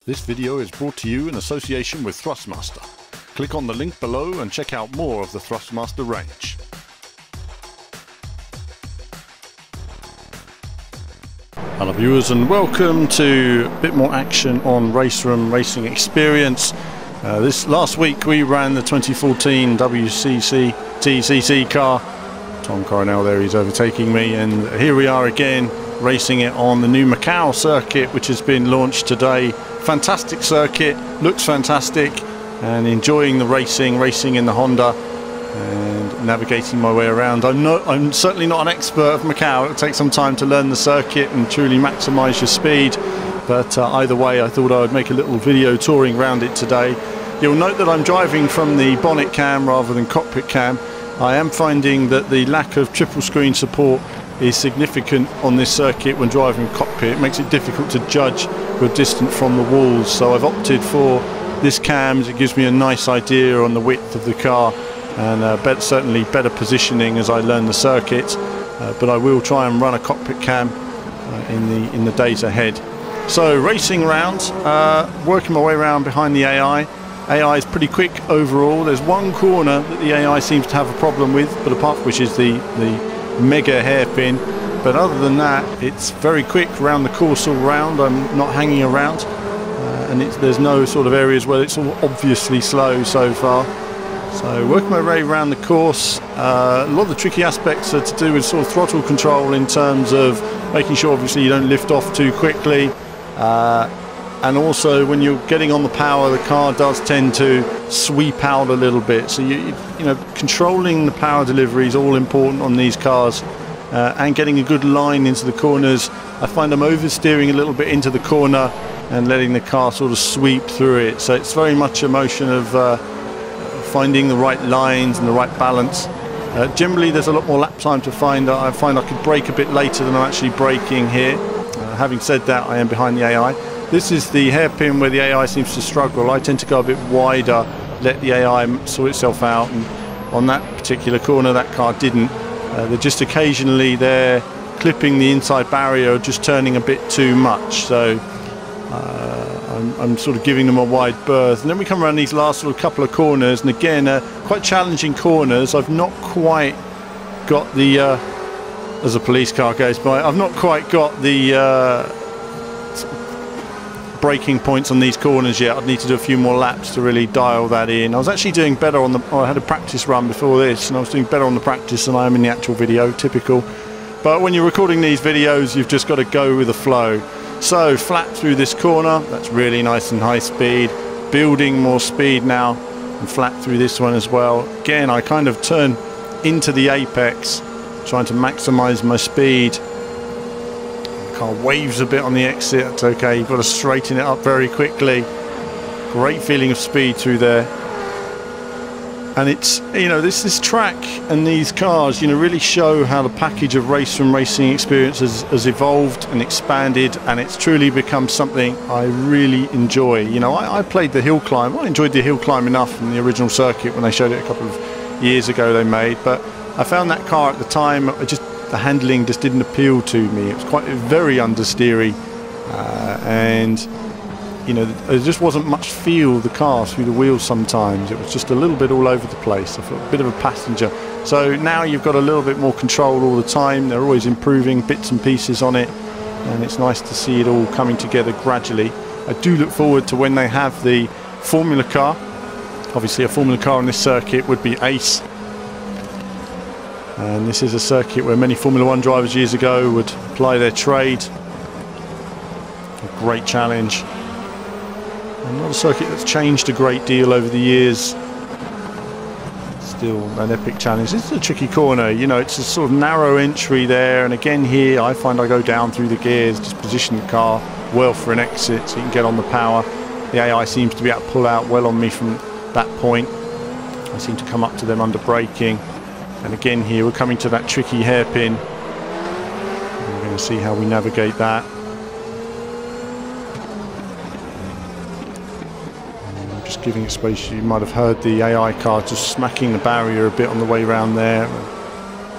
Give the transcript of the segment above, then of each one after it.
This video is brought to you in association with Thrustmaster. Click on the link below and check out more of the Thrustmaster range. Hello viewers and welcome to a bit more action on Race Room Racing Experience. This last week we ran the 2014 WTCC car. Tom Coronel there, he's overtaking me, and here we are again racing it on the new Macau circuit, which has been launched today. Fantastic circuit, looks fantastic, and enjoying the racing in the Honda and navigating my way around. I'm certainly not an expert of Macau. It'll take some time to learn the circuit and truly maximize your speed, but either way I thought I would make a little video touring around it today. You'll note that I'm driving from the bonnet cam rather than cockpit cam. I am finding that the lack of triple screen support is significant on this circuit when driving cockpit. It makes it difficult to judge your distance from the walls, so I've opted for this cam as it gives me a nice idea on the width of the car and certainly better positioning as I learn the circuit, but I will try and run a cockpit cam in the days ahead. So racing around, working my way around behind the AI. AI is pretty quick overall. There's one corner that the AI seems to have a problem with, but apart from which is the mega hairpin, but other than that it's very quick around the course all round. I'm not hanging around and there's no sort of areas where it's all obviously slow so far. So working my way around the course, a lot of the tricky aspects are to do with sort of throttle control in terms of making sure obviously you don't lift off too quickly, and also when you're getting on the power, the car does tend to sweep out a little bit, so you know, controlling the power delivery is all important on these cars, and getting a good line into the corners. I find I'm oversteering a little bit into the corner and letting the car sort of sweep through it, so it's very much a motion of finding the right lines and the right balance. Generally there's a lot more lap time to find. I find I could brake a bit later than I'm actually braking here. Having said that, I am behind the AI. This is the hairpin where the AI seems to struggle. I tend to go a bit wider, let the AI sort itself out, and on that particular corner that car didn't. They're just occasionally there clipping the inside barrier, just turning a bit too much, so I'm sort of giving them a wide berth. And then we come around these last sort of couple of corners, and again quite challenging corners. I've not quite got the as a police car goes by, I've not quite got the braking points on these corners yet. I'd need to do a few more laps to really dial that in. I was actually doing better on the, I had a practice run before this, and I was doing better on the practice than I am in the actual video, typical. But when you're recording these videos, you've just got to go with the flow. So flat through this corner, that's really nice and high speed. Building more speed now, and flat through this one as well. Again, I kind of turn into the apex, trying to maximize my speed. Car waves a bit on the exit. That's okay, you've got to straighten it up very quickly. Great feeling of speed through there, and it's, you know, this track and these cars, you know, really show how the package of Race Room Racing Experience has evolved and expanded, and it's truly become something I really enjoy. You know, I played the hill climb. I enjoyed the hill climb enough in the original circuit when they showed it a couple of years ago they made, but I found that car at the time, the handling just didn't appeal to me. It was quite very understeery, and you know, there just wasn't much feel of the car through the wheels sometimes. It was just a little bit all over the place. I felt a bit of a passenger. So now you've got a little bit more control all the time. They're always improving bits and pieces on it, and it's nice to see it all coming together gradually. I do look forward to when they have the Formula car. Obviously a Formula car on this circuit would be ace. And this is a circuit where many Formula 1 drivers years ago would apply their trade. A great challenge. And not a circuit that's changed a great deal over the years. Still an epic challenge. This is a tricky corner, you know, it's a sort of narrow entry there, and again here I find I go down through the gears, just position the car well for an exit so you can get on the power. The AI seems to be able to pull out well on me from that point. I seem to come up to them under braking. And again here we're coming to that tricky hairpin. We're going to see how we navigate that. I'm just giving it space. You might have heard the AI car just smacking the barrier a bit on the way around there.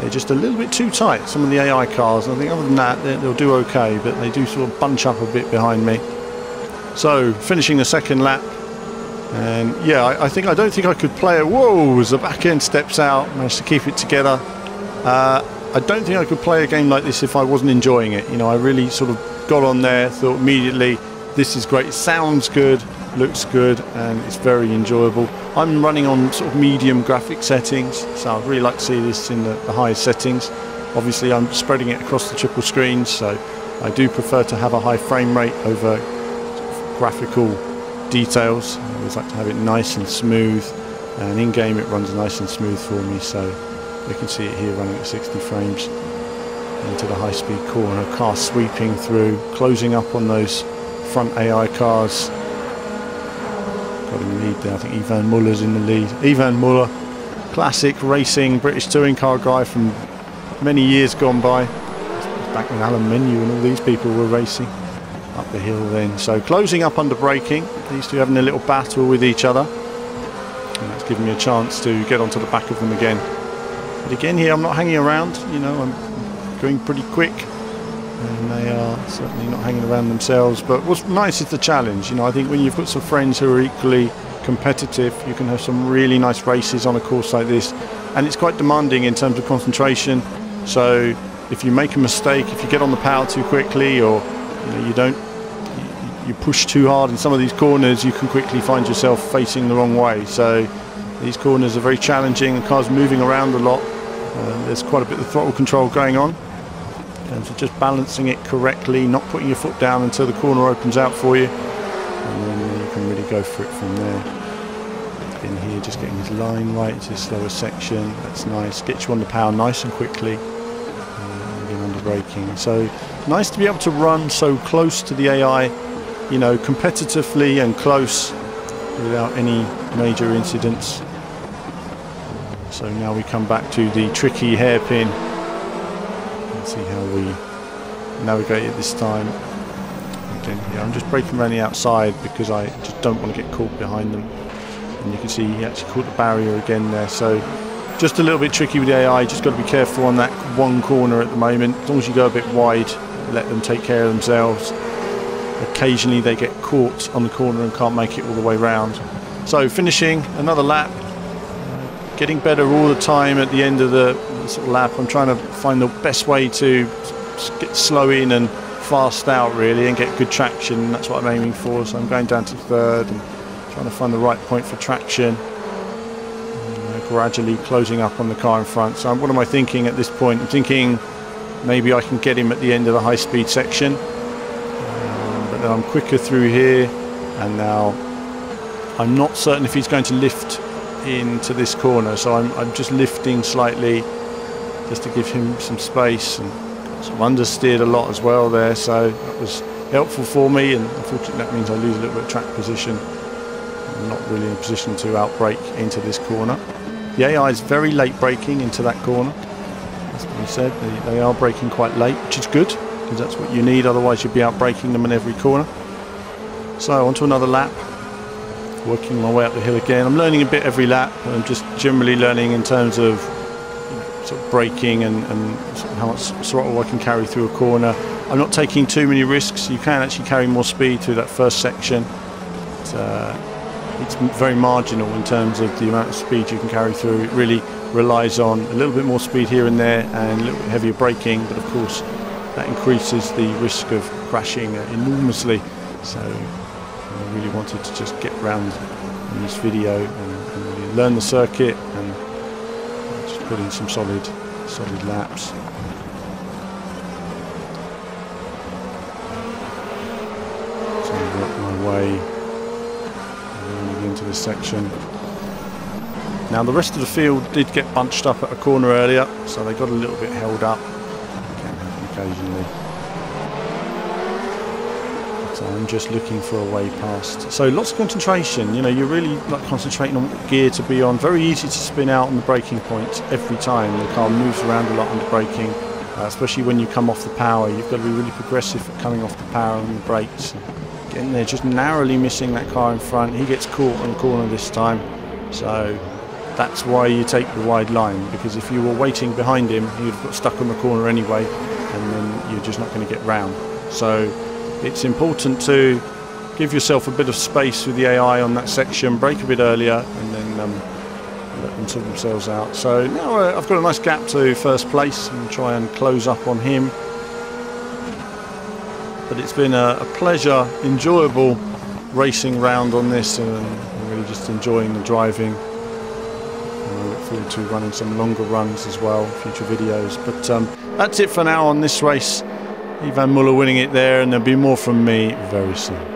They're just a little bit too tight, some of the AI cars. I think other than that they'll do okay, but they do sort of bunch up a bit behind me. So finishing the second lap, and yeah, I don't think I could play it. Whoa, as the back end steps out, managed to keep it together. I don't think I could play a game like this if I wasn't enjoying it. You know, I really sort of got on there, thought immediately, this is great, it sounds good, looks good, and it's very enjoyable. I'm running on sort of medium graphic settings, so I'd really like to see this in the highest settings. Obviously I'm spreading it across the triple screens, so I do prefer to have a high frame rate over sort of graphical details. I always like to have it nice and smooth, and in game it runs nice and smooth for me, so you can see it here running at 60 frames into the high-speed corner, car sweeping through, closing up on those front AI cars. Got in the lead there, I think Ivan Muller's in the lead. Ivan Muller, classic racing British touring car guy from many years gone by. Back when Alan Menu and all these people were racing up the hill then. So closing up under braking, these two having a little battle with each other. And that's given me a chance to get onto the back of them again. But again here I'm not hanging around, you know, I'm going pretty quick, and they are certainly not hanging around themselves. But what's nice is the challenge. You know, I think when you've got some friends who are equally competitive, you can have some really nice races on a course like this, and it's quite demanding in terms of concentration. So if you make a mistake, if you get on the power too quickly, or you know, you push too hard in some of these corners, you can quickly find yourself facing the wrong way. So these corners are very challenging, the car's moving around a lot. There's quite a bit of throttle control going on, and so just balancing it correctly, not putting your foot down until the corner opens out for you, and then you can really go for it from there. In here, just getting this line right to the slower section, that's nice, gets you on the power nice and quickly, again under braking. So nice to be able to run so close to the AI, you know, competitively and close without any major incidents. So now we come back to the tricky hairpin. Let's see how we navigate it this time. Again, yeah, I'm just braking around the outside because I just don't want to get caught behind them. And you can see he actually caught the barrier again there. So just a little bit tricky with the AI. Just got to be careful on that one corner at the moment. As long as you go a bit wide, let them take care of themselves. Occasionally they get caught on the corner and can't make it all the way round. So finishing another lap. Getting better all the time at the end of the sort of lap. I'm trying to find the best way to get slow in and fast out really, and get good traction. That's what I'm aiming for. So I'm going down to third and trying to find the right point for traction. And, gradually closing up on the car in front. So what am I thinking at this point? I'm thinking maybe I can get him at the end of the high-speed section. But then I'm quicker through here, and now I'm not certain if he's going to lift into this corner, so I'm just lifting slightly just to give him some space, and sort of understeered a lot as well there, so that was helpful for me. And unfortunately that means I lose a little bit of track position. I'm not really in a position to outbrake into this corner. The AI is very late braking into that corner, as we said. They are braking quite late, which is good because that's what you need, otherwise you'd be outbraking them in every corner. So on to another lap. Working my way up the hill again. I'm learning a bit every lap. I'm just generally learning in terms of, you know, sort of braking and sort of how much throttle I can carry through a corner. I'm not taking too many risks. You can actually carry more speed through that first section. It's very marginal in terms of the amount of speed you can carry through. It really relies on a little bit more speed here and there and a little bit heavier braking, but of course that increases the risk of crashing enormously. So I really wanted to just get around in this video and really learn the circuit and just put in some solid laps. So I work my way into this section. Now the rest of the field did get bunched up at a corner earlier, so they got a little bit held up. It can happen occasionally. So I'm just looking for a way past. So lots of concentration, you know, you're really like concentrating on what gear to be on. Very easy to spin out on the braking points every time. The car moves around a lot under braking, especially when you come off the power. You've got to be really progressive at coming off the power and the brakes. Getting there, just narrowly missing that car in front. He gets caught on the corner this time. So that's why you take the wide line, because if you were waiting behind him, you'd have got stuck on the corner anyway, and then you're just not going to get round. So it's important to give yourself a bit of space with the AI on that section, brake a bit earlier, and then let them sort themselves out. So now I've got a nice gap to first place and try and close up on him. But it's been a pleasure, enjoyable racing round on this, and I'm really just enjoying the driving. And I look forward to running some longer runs as well, future videos. But that's it for now on this race. Ivan Muller winning it there, and there'll be more from me very soon.